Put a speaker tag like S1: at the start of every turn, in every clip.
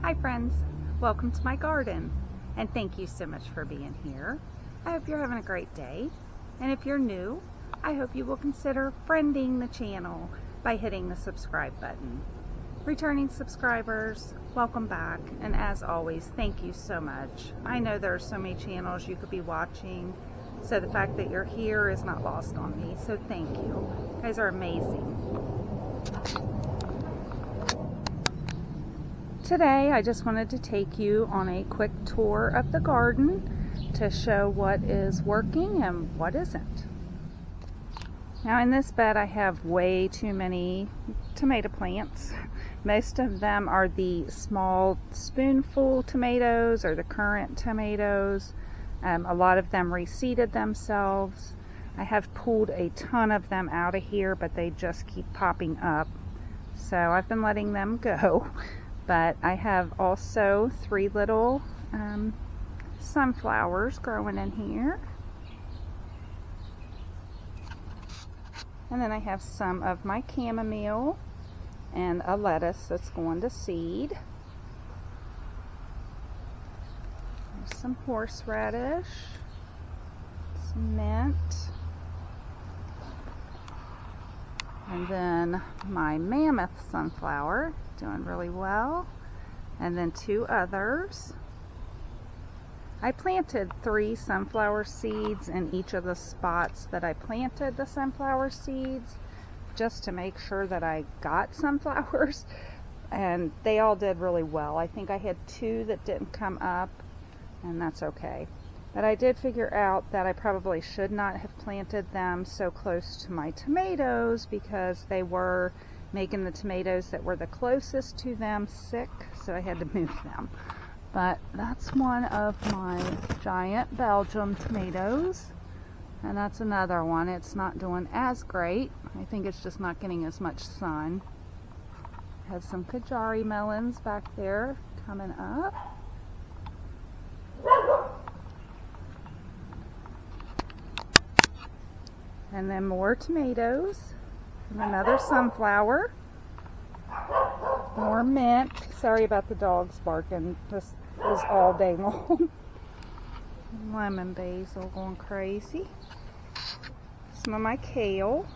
S1: Hi friends, welcome to my garden and thank you so much for being here. I hope you're having a great day, and if you're new, I hope you will consider friending the channel by hitting the subscribe button. Returning subscribers, welcome back, and as always, thank you so much. I know there are so many channels you could be watching, so the fact that you're here is not lost on me, so thank you. You guys are amazing. Today I just wanted to take you on a quick tour of the garden to show what is working and what isn't. Now in this bed I have way too many tomato plants. Most of them are the small spoonful tomatoes or the currant tomatoes. A lot of them reseeded themselves. I have pulled a ton of them out of here, but they just keep popping up. So I've been letting them go. But I have also 3 little sunflowers growing in here. And then I have some of my chamomile and a lettuce that's going to seed. There's some horseradish, some mint, and then my mammoth sunflower doing really well, and then 2 others. I planted 3 sunflower seeds in each of the spots that I planted the sunflower seeds just to make sure that I got sunflowers, and they all did really well. I think I had 2 that didn't come up, and that's okay. But I did figure out that I probably should not have planted them so close to my tomatoes because they were making the tomatoes that were the closest to them sick, so I had to move them. But that's one of my giant Belgium tomatoes, and that's another one. It's not doing as great. I think it's just not getting as much sun. Have some Kajari melons back there coming up. And then more tomatoes, and another sunflower, more mint. Sorry about the dogs barking. This is all day long. Lemon basil going crazy. Some of my kale.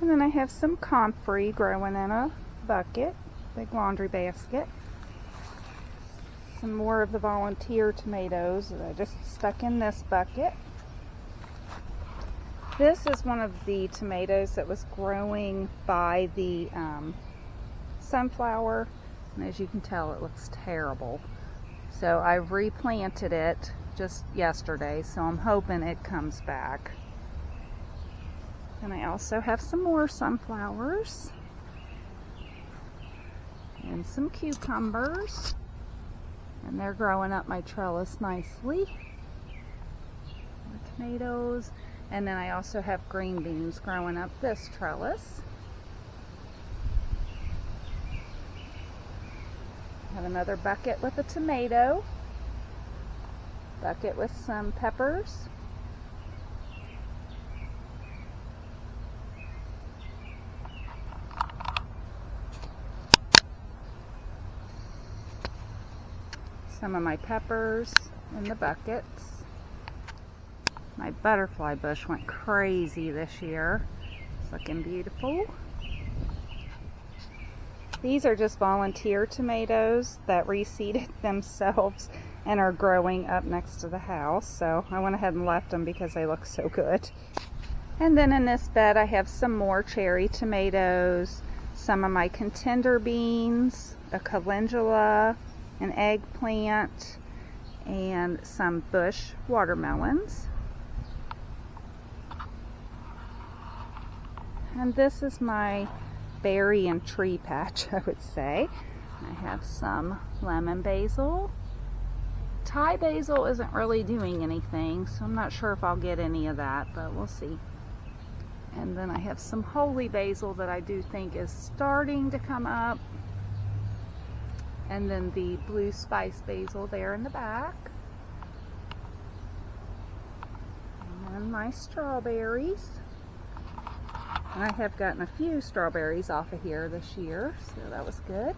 S1: And then I have some comfrey growing in a bucket, big laundry basket. Some more of the volunteer tomatoes that I just stuck in this bucket. This is one of the tomatoes that was growing by the sunflower, and as you can tell it looks terrible. So I replanted it just yesterday, so I'm hoping it comes back. And I also have some more sunflowers and some cucumbers, and they're growing up my trellis nicely. The tomatoes. And then I also have green beans growing up this trellis. Have another bucket with a tomato. Bucket with some peppers. Some of my peppers in the buckets. My butterfly bush went crazy this year. It's looking beautiful. These are just volunteer tomatoes that reseeded themselves and are growing up next to the house. So I went ahead and left them because they look so good. And then in this bed I have some more cherry tomatoes, some of my contender beans, a calendula, an eggplant, and some bush watermelons. And this is my berry and tree patch, I would say. I have some lemon basil. Thai basil isn't really doing anything, so I'm not sure if I'll get any of that, but we'll see. And then I have some holy basil that I do think is starting to come up. And then the blue spice basil there in the back. And then my strawberries. I have gotten a few strawberries off of here this year, so that was good.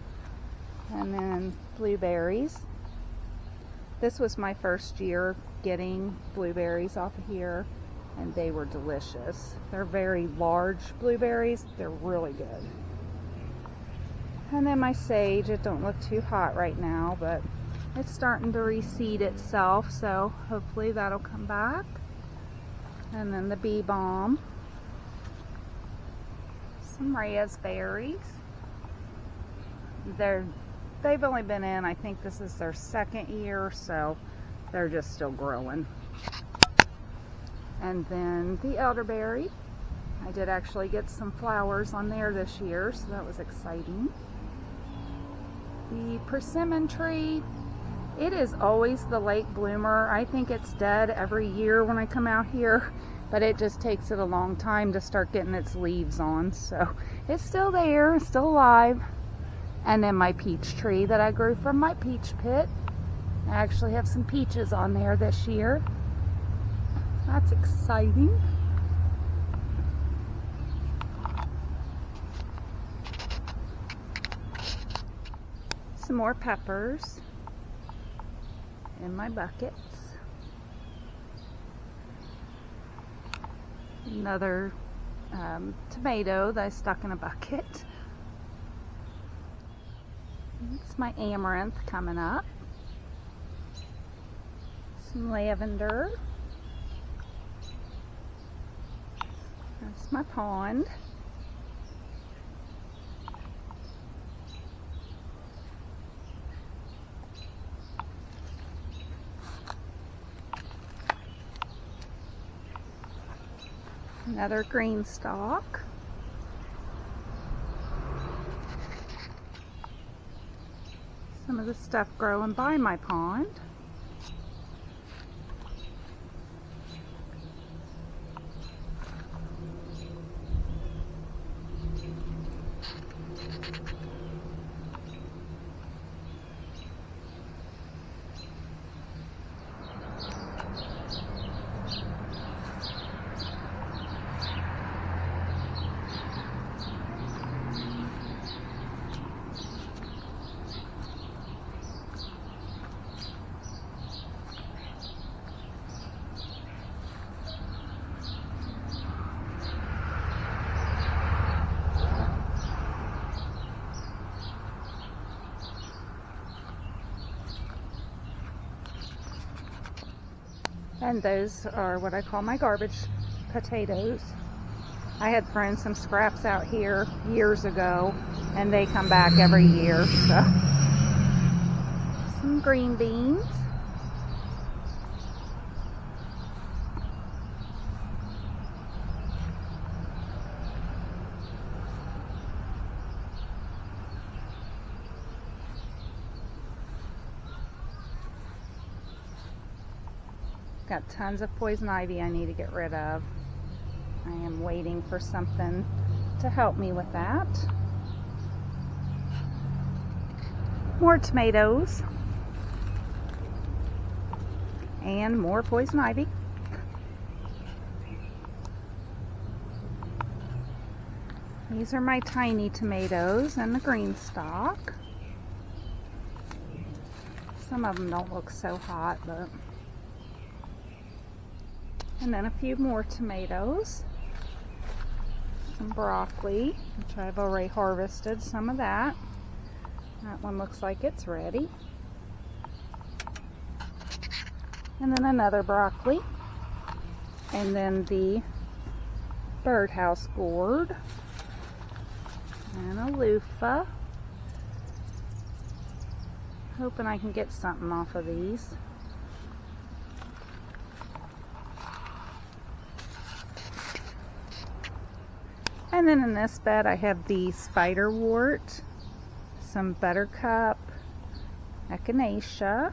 S1: And then blueberries. This was my first year getting blueberries off of here, and they were delicious. They're very large blueberries. They're really good. And then my sage. It don't look too hot right now, but it's starting to reseed itself, so hopefully that'll come back. And then the bee balm. Some raspberries. They've only been in, I think this is their second year, so they're just still growing. And then the elderberry. I did actually get some flowers on there this year, so that was exciting. The persimmon tree, it is always the late bloomer. I think it's dead every year when I come out here, but it just takes it a long time to start getting its leaves on. So it's still there, it's still alive. And then my peach tree that I grew from my peach pit. I actually have some peaches on there this year. That's exciting. Some more peppers in my buckets. Another tomato that I stuck in a bucket. It's my amaranth coming up. Some lavender. That's my pond. Another green stalk. Some of the stuff growing by my pond. And those are what I call my garbage potatoes. I had thrown some scraps out here years ago, and they come back every year. So, some green beans. Got tons of poison ivy I need to get rid of. I am waiting for something to help me with that. More tomatoes. And more poison ivy. These are my tiny tomatoes and the green stalk. Some of them don't look so hot, but... And then a few more tomatoes, some broccoli, which I've already harvested some of that. That one looks like it's ready. And then another broccoli. And then the birdhouse gourd. And a loofah. Hoping I can get something off of these. And then in this bed I have the spiderwort, some buttercup, echinacea,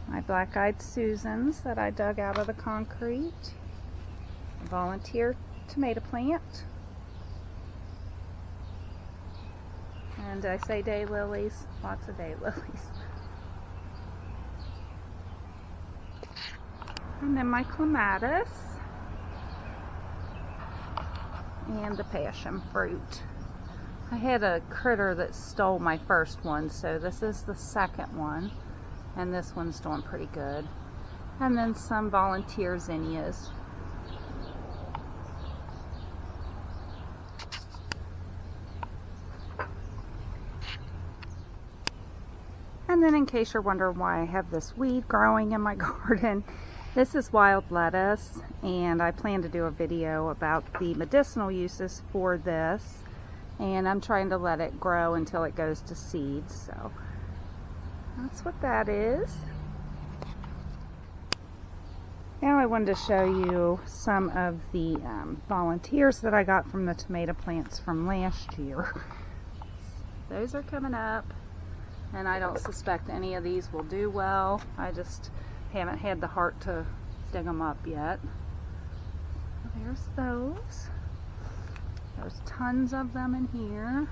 S1: my black-eyed Susans that I dug out of the concrete, a volunteer tomato plant, and I say daylilies, lots of daylilies. And then my clematis. And the passion fruit. I had a critter that stole my first one, so this is the second one, and this one's doing pretty good. And then some volunteer zinnias. And then, in case you're wondering why I have this weed growing in my garden, this is wild lettuce, and I plan to do a video about the medicinal uses for this, and I'm trying to let it grow until it goes to seeds. So that's what that is. Now I wanted to show you some of the volunteers that I got from the tomato plants from last year. Those are coming up, and I don't suspect any of these will do well. I just haven't had the heart to dig them up yet. There's those. There's tons of them in here.